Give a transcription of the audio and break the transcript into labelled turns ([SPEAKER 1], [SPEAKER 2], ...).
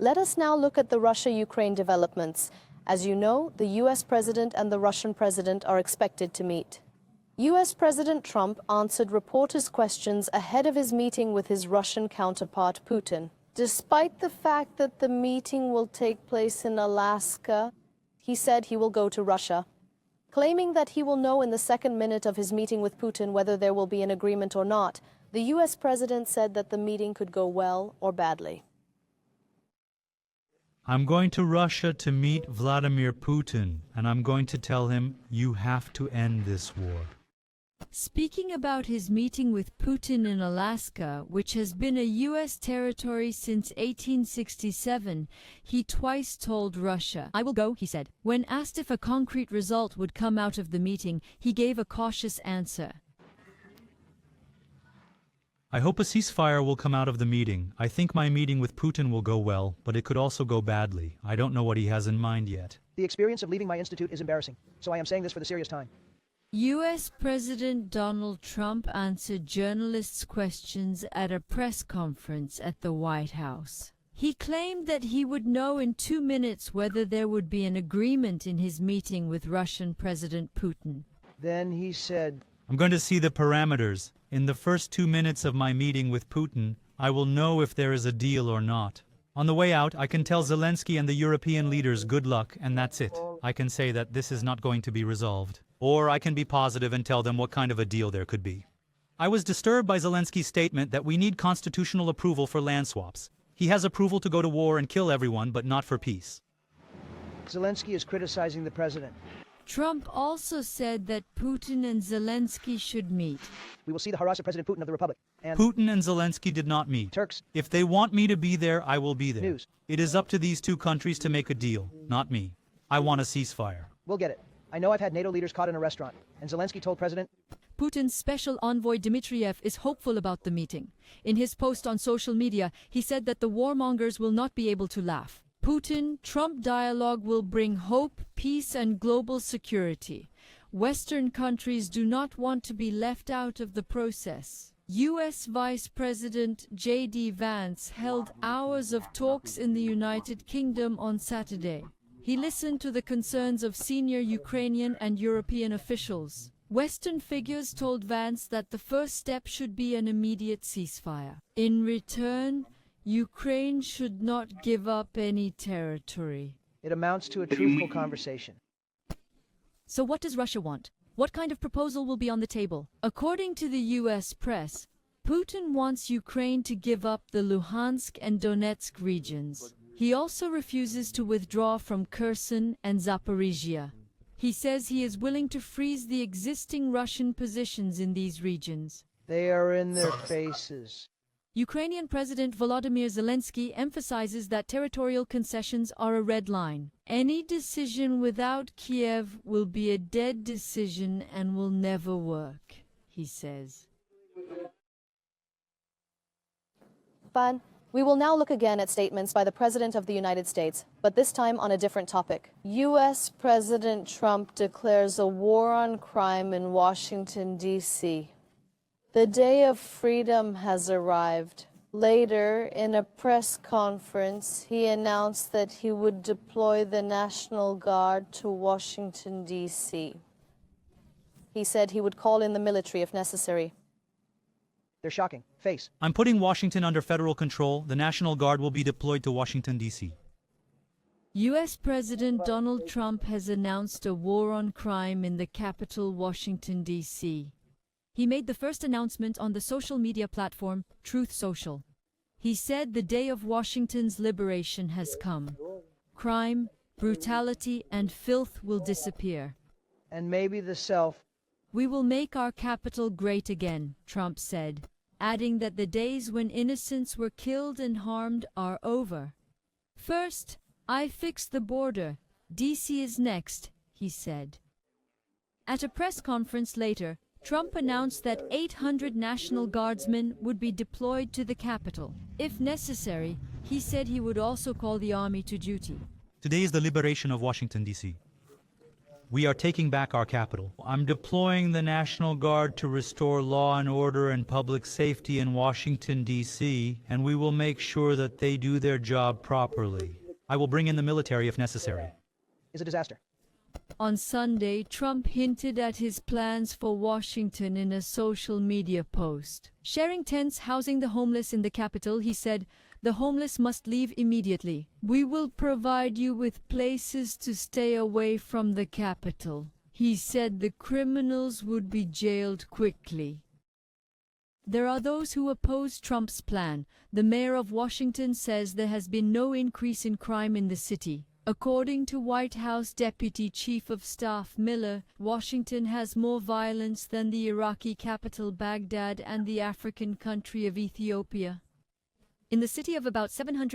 [SPEAKER 1] Let us now look at the Russia-Ukraine developments. As you know, the U.S. President and the Russian President are expected to meet. U.S. President Trump answered reporters' questions ahead of his meeting with his Russian counterpart, Putin. Despite the fact that the meeting will take place in Alaska, he said he will go to Russia. Claiming that he will know in the second minute of his meeting with Putin whether there will be an agreement or not, the U.S. President said that the meeting could go well or badly.
[SPEAKER 2] I'm going to Russia to meet Vladimir Putin, and I'm going to tell him, you have to end this war.
[SPEAKER 3] Speaking about his meeting with Putin in Alaska, which has been a U.S. territory since 1867, he twice told Russia, "I will go," he said. When asked if a concrete result would come out of the meeting, he gave a cautious answer.
[SPEAKER 2] I hope a ceasefire will come out of the meeting. I think my meeting with Putin will go well, but it could also go badly. I don't know what he has in mind yet.
[SPEAKER 4] The experience of leaving my institute is embarrassing, so I am saying this for the serious time.
[SPEAKER 3] U.S. President Donald Trump answered journalists' questions at a press conference at the White House. He claimed that he would know in 2 minutes whether there would be an agreement in his meeting with Russian President Putin.
[SPEAKER 4] Then he said,
[SPEAKER 2] I'm going to see the parameters. In the first 2 minutes of my meeting with Putin, I will know if there is a deal or not. On the way out, I can tell Zelensky and the European leaders good luck, and that's it. I can say that this is not going to be resolved. Or I can be positive and tell them what kind of a deal there could be. I was disturbed by Zelensky's statement that we need constitutional approval for land swaps. He has approval to go to war and kill everyone, but not for peace.
[SPEAKER 4] Zelensky is criticizing the president.
[SPEAKER 3] Trump also said that Putin and Zelensky should meet.
[SPEAKER 4] We will see the Harasa President Putin of the Republic. And
[SPEAKER 2] Putin and Zelensky did not meet.
[SPEAKER 4] Turks.
[SPEAKER 2] If they want me to be there, I will be there.
[SPEAKER 4] News.
[SPEAKER 2] It is up to these two countries to make a deal, not me. I want a ceasefire.
[SPEAKER 4] We'll get it. I know I've had NATO leaders caught in a restaurant, and Zelensky told President
[SPEAKER 3] Putin's special envoy Dmitriev is hopeful about the meeting. In his post on social media, he said that the warmongers will not be able to laugh. Putin-Trump dialogue will bring hope, peace, and global security. Western countries do not want to be left out of the process. U.S. Vice President J.D. Vance held hours of talks in the United Kingdom on Saturday. He listened to the concerns of senior Ukrainian and European officials. Western figures told Vance that the first step should be an immediate ceasefire. In return, Ukraine should not give up any territory.
[SPEAKER 4] it amounts to a truthful conversation.
[SPEAKER 3] So what does Russia want? What kind of proposal will be on the table? According to the U.S. press, Putin wants Ukraine to give up the Luhansk and Donetsk regions. He also refuses to withdraw from Kherson and Zaporizhia. He says he is willing to freeze the existing Russian positions in these regions.
[SPEAKER 4] They are in their faces.
[SPEAKER 3] Ukrainian President Volodymyr Zelensky emphasizes that territorial concessions are a red line. Any decision without Kiev will be a dead decision and will never work, he says.
[SPEAKER 1] Ban, we will now look again at statements by the President of the United States, but this time on a different topic. U.S. President Trump declares a war on crime in Washington, D.C. The day of freedom has arrived. Later, in a press conference, he announced that he would deploy the National Guard to Washington, D.C. He said he would call in the military if necessary.
[SPEAKER 4] They're shocking. Face.
[SPEAKER 2] I'm putting Washington under federal control. The National Guard will be deployed to Washington, D.C.
[SPEAKER 3] U.S. President Donald Trump has announced a war on crime in the capital, Washington, D.C. He made the first announcement on the social media platform Truth Social. He said the day of Washington's liberation has come. Crime, brutality, and filth will disappear.
[SPEAKER 4] And maybe the self.
[SPEAKER 3] We will make our capital great again, Trump said, adding that the days when innocents were killed and harmed are over. First, I fixed the border. D.C. is next, he said. At a press conference later, Trump announced that 800 National Guardsmen would be deployed to the capital. If necessary, he said he would also call the army to duty.
[SPEAKER 2] Today is the liberation of Washington, D.C. We are taking back our capital. I'm deploying the National Guard to restore law and order and public safety in Washington, D.C., and we will make sure that they do their job properly. I will bring in the military if necessary.
[SPEAKER 4] Is a disaster.
[SPEAKER 3] On Sunday, Trump hinted at his plans for Washington in a social media post. Sharing tents housing the homeless in the Capitol, he said, "The homeless must leave immediately. We will provide you with places to stay away from the Capitol." He said the criminals would be jailed quickly. There are those who oppose Trump's plan. The mayor of Washington says there has been no increase in crime in the city. According to White House Deputy Chief of Staff Miller, Washington has more violence than the Iraqi capital Baghdad and the African country of Ethiopia. In the city of about 700